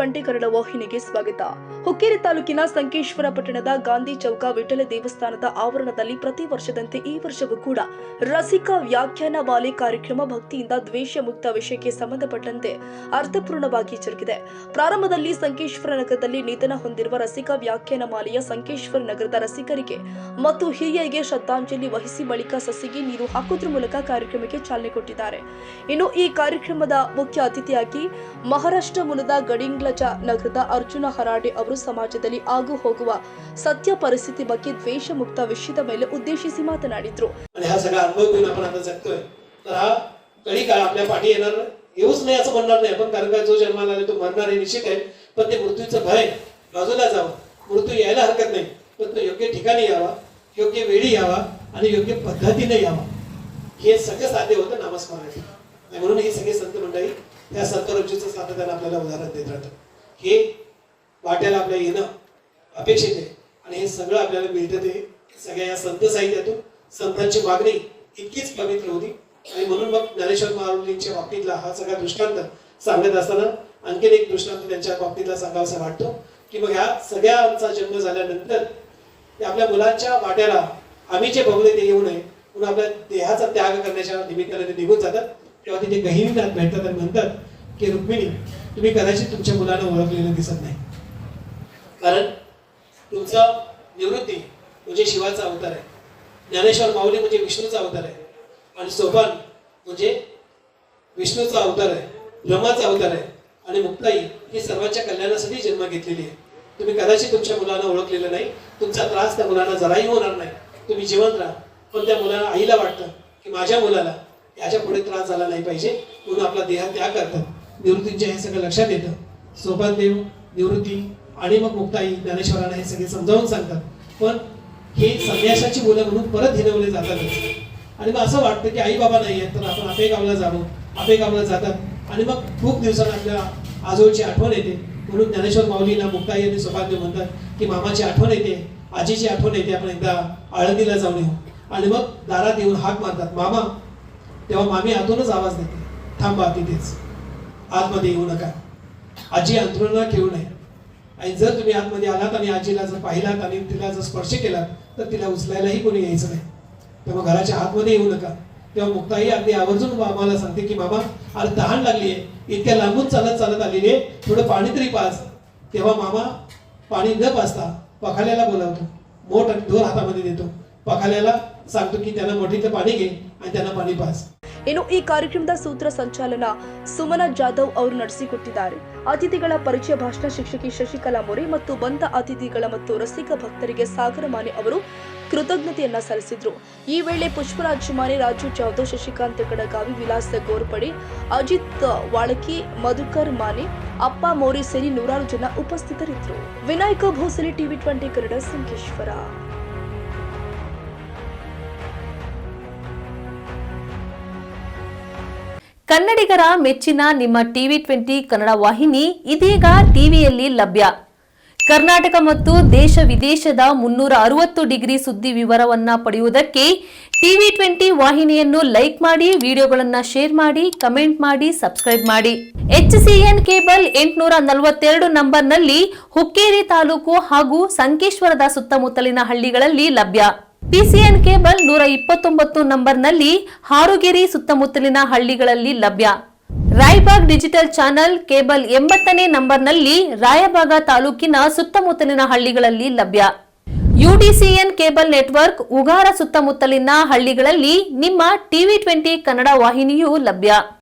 ಟಿವಿ20 ಕನ್ನಡ ವಾಹಿನಿಗೆ ಸ್ವಾಗತ. ಹುಕ್ಕೇರಿ ತಾಲೂಕಿನ ಸಂಕೇಶ್ವರ ಪಟ್ಟಣದ ಗಾಂಧಿ ಚೌಕ ವಿಠಲ ದೇವಸ್ಥಾನದ ಆವರಣದಲ್ಲಿ ಪ್ರತಿ ವರ್ಷದಂತೆ ಈ ವರ್ಷವೂ ಕೂಡ ರಸಿಕಾ ವ್ಯಾಖ್ಯಾನ ಮಾಲೆ ಕಾರ್ಯಕ್ರಮ ಭಕ್ತಿಯಿಂದ ದ್ವೇಷ ಮುಕ್ತ ವಿಷಯಕ್ಕೆ ಸಂಬಂಧಪಟ್ಟಂತೆ ಅರ್ಥಪೂರ್ಣವಾಗಿ ಜರುಗಿದೆ. ಪ್ರಾರಂಭದಲ್ಲಿ ಸಂಕೇಶ್ವರ ನಗರದಲ್ಲಿ ನಿಧನ ಹೊಂದಿರುವ ರಸಿಕಾ ವ್ಯಾಖ್ಯಾನ ಮಾಲೆಯ ಸಂಕೇಶ್ವರ ನಗರದ ರಸಿಕರಿಗೆ ಮತ್ತು ಹಿರಿಯರಿಗೆ ಶ್ರದ್ಧಾಂಜಲಿ ವಹಿಸಿ ಬಳಿಕ ಸಸಿಗೆ ನೀರು ಹಾಕುವುದರ ಮೂಲಕ ಕಾರ್ಯಕ್ರಮಕ್ಕೆ ಚಾಲನೆ ಕೊಟ್ಟಿದ್ದಾರೆ. ಇನ್ನು ಈ ಕಾರ್ಯಕ್ರಮದ ಮುಖ್ಯ ಅತಿಥಿಯಾಗಿ ಮಹಾರಾಷ್ಟ್ರ ಮೂಲದ ಗಡಿಂಗ್ಲಜ ನಗರದ ಅರ್ಜುನ ಹರಾಡೆ ಅವರು ಸಮಾಜದಲ್ಲಿ ಆಗು ಹೋಗುವ सत्य परिस्थिती ಬಗ್ಗೆ ದ್ವೇಷ मुक्त विषयದ ಮೇಲೆ उद्देशिಸಿ मातनाडिದ್ರು. आणि हा सगळा अनुभव घेऊन आपण आता जगतोय. तर हा कधी काळ आपल्या पाठी येणार येऊच नाही असं म्हणणार नाही आपण, कारण का जो जन्माला आले तो मरणार हे निश्चित आहे. पण ते मृत्यूचं भय बाजूला जावं, मृत्यू यायला हरकत नाही, पण तो योग्य ठिकाणी यावा, योग्य वेळी यावा आणि योग्य पद्धतीने यावा. हे सगळं साध्य होतं नामस्मरणाने. म्हणून हे सगळे संत मंडळी त्या सत्वरज्जूचं सातत्याने आपल्याला उदाहरण देत राहतात. हे वाट्याला आपल्या येणं अपेक्षित आहे आणि हे सगळं आपल्याला मिळतं ते सगळ्या या संत साहित्यातून. संतांची मागणी इतकीच पवित्र होती आणि म्हणून मग ज्ञानेश्वर माऊलींच्या बाबतीतला हा सगळा दृष्टांत सांगत असताना आणखीन एक दृष्टांत त्यांच्या बाबतीतला सांगावासा वाटतो की मग ह्या सगळ्यांचा जन्म झाल्यानंतर ते आपल्या मुलांच्या वाट्याला आम्ही जे भोगले ते येऊ नये म्हणून आपल्या देहाचा त्याग करण्याच्या निमित्ताने ते निघून जातात. तेव्हा तिथे गहिनीनाथ भेटतात आणि म्हणतात की रुक्मिणी, तुम्ही कदाचित तुमच्या मुलांना ओळखलेलं दिसत नाही, कारण तुमचा निवृत्ती म्हणजे शिवाचा अवतार आहे, ज्ञानेश्वर माऊली म्हणजे विष्णूचा अवतार आहे आणि सोपान म्हणजे विष्णूचा अवतार आहे, ब्रह्माचा अवतार आहे आणि मुक्ताई ही सर्वांच्या कल्याणासाठी जन्म घेतलेली आहे. तुम्ही कदाचित तुमच्या मुलांना ओळखलेलं नाही, तुमचा त्रास त्या मुलांना जराही होणार नाही, तुम्ही जिवंत राहा. पण त्या मुलाला आईला वाटतं की माझ्या मुलाला याच्या पुढे त्रास झाला नाही पाहिजे म्हणून आपला देह त्याग करतात. निवृत्तींच्या हे सगळं लक्षात येतं. सोपान देव, निवृत्ती आणि मग मुक्ताई ज्ञानेश्वरांना हे सगळे समजावून सांगतात. पण हे संन्यासाची मुलं म्हणून परत हिरवले जातातच. आणि मग असं वाटतं की आई बाबा नाही आहेत तर आपण आपेगावला जावं. आपेगावला जातात आणि मग खूप दिवसांनी आपल्या आजोळची आठवण येते. म्हणून ज्ञानेश्वर माऊलीला मुक्ताई आणि सोपान देव म्हणतात की मामाची आठवण येते, आजीची आठवण येते, आपण एकदा आळंदीला जाऊन येऊ. आणि मग दारात येऊन हाक मारतात मामा. तेव्हा मामी आतूनच आवाज देते, थांबा तिथेच, आतमध्ये येऊ नका, आजी अंथरुणाला ठेवू नये. आणि जर तुम्ही आतमध्ये आलात आणि आजीला जर पाहिलात आणि तिला जर स्पर्श केलात तर तिला उचलायलाही कोणी यायचं नाही. तेव्हा घराच्या आतमध्ये येऊ नका. तेव्हा मुक्ताई अगदी आवर्जून मामाला सांगते की मामा, अरे तहान लागली आहे, इतक्या लांबून चालत चालत आलेली आहे, थोडं पाणी तरी पाज. तेव्हा मामा पाणी न पाजता पखाल्याला बोलावतो, मोठ आणि दोर हातामध्ये देतो. पखाल्याला सांगतो की त्यांना मोठीचं पाणी घे आणि त्यांना पाणी पाज. ಇನ್ನು ಈ ಕಾರ್ಯಕ್ರಮದ ಸೂತ್ರ ಸಂಚಾಲನ ಸುಮನಾ ಜಾಧವ್ ಅವರು ನಡೆಸಿಕೊಟ್ಟಿದ್ದಾರೆ. ಅತಿಥಿಗಳ ಪರಿಚಯ ಭಾಷಣ ಶಿಕ್ಷಕಿ ಶಶಿಕಲಾ ಮೊರೆ ಮತ್ತು ಬಂದ ಅತಿಥಿಗಳ ಮತ್ತು ರಸಿಕ ಭಕ್ತರಿಗೆ ಸಾಗರ ಮಾನೆ ಅವರು ಕೃತಜ್ಞತೆಯನ್ನ ಸಲ್ಲಿಸಿದ್ರು. ಈ ವೇಳೆ ಪುಷ್ಪರಾಜ್ ಮಾನೆ, ರಾಜು ಜಾಧವ್, ಶಶಿಕಾಂತ್ ಕಡಗಾವಿ, ವಿಲಾಸ್ ಗೋರ್ಪಡೆ, ಅಜಿತ್ ವಾಳಕಿ, ಮಧುಕರ್ ಮಾನೆ, ಅಪ್ಪ ಮೋರಿ ಸೇರಿ ನೂರಾರು ಜನ ಉಪಸ್ಥಿತರಿದ್ದರು. ವಿನಾಯಕ ಭೋಸಲೆ, ಟಿವಿ20 ಕನ್ನಡ, ಸಂಕೇಶ್ವರ. ಕನ್ನಡಿಗರ ಮೆಚ್ಚಿನ ನಿಮ್ಮ ಟಿವಿ20 ಕನ್ನಡ ವಾಹಿನಿ ಇದೀಗ ಟಿವಿಯಲ್ಲಿ ಲಭ್ಯ. ಕರ್ನಾಟಕ ಮತ್ತು ದೇಶ ವಿದೇಶದ 360 ಡಿಗ್ರಿ ಸುದ್ದಿ ವಿವರವನ್ನ ಪಡೆಯುವುದಕ್ಕೆ ಟಿವಿ20 ವಾಹಿನಿಯನ್ನು ಲೈಕ್ ಮಾಡಿ, ವಿಡಿಯೋಗಳನ್ನು ಶೇರ್ ಮಾಡಿ, ಕಮೆಂಟ್ ಮಾಡಿ, ಸಬ್ಸ್ಕ್ರೈಬ್ ಮಾಡಿ. HCN ಕೇಬಲ್ 842 ನಂಬರ್ನಲ್ಲಿ ಹುಕ್ಕೇರಿ ತಾಲೂಕು ಹಾಗೂ ಸಂಕೇಶ್ವರದ ಸುತ್ತಮುತ್ತಲಿನ ಹಳ್ಳಿಗಳಲ್ಲಿ ಲಭ್ಯ. PCN ಕೇಬಲ್ 129 ನಂಬರ್ನಲ್ಲಿ ಹಾರುಗೆರೆ ಸುತ್ತಮುತ್ತಲಿನ ಹಳ್ಳಿಗಳಲ್ಲಿ ಲಭ್ಯ. ರಾಯಬಾಗ್ ಡಿಜಿಟಲ್ ಚಾನೆಲ್ ಕೇಬಲ್ 80ನೇ ನಂಬರ್ನಲ್ಲಿ ರಾಯಬಾಗ ತಾಲೂಕಿನ ಸುತ್ತಮುತ್ತಲಿನ ಹಳ್ಳಿಗಳಲ್ಲಿ ಲಭ್ಯ. UDCN ಕೇಬಲ್ ನೆಟ್ವರ್ಕ್ ಉಗಾರ ಸುತ್ತಮುತ್ತಲಿನ ಹಳ್ಳಿಗಳಲ್ಲಿ ನಿಮ್ಮ ಟಿವಿ20 ಕನ್ನಡ ವಾಹಿನಿಯೂ ಲಭ್ಯ.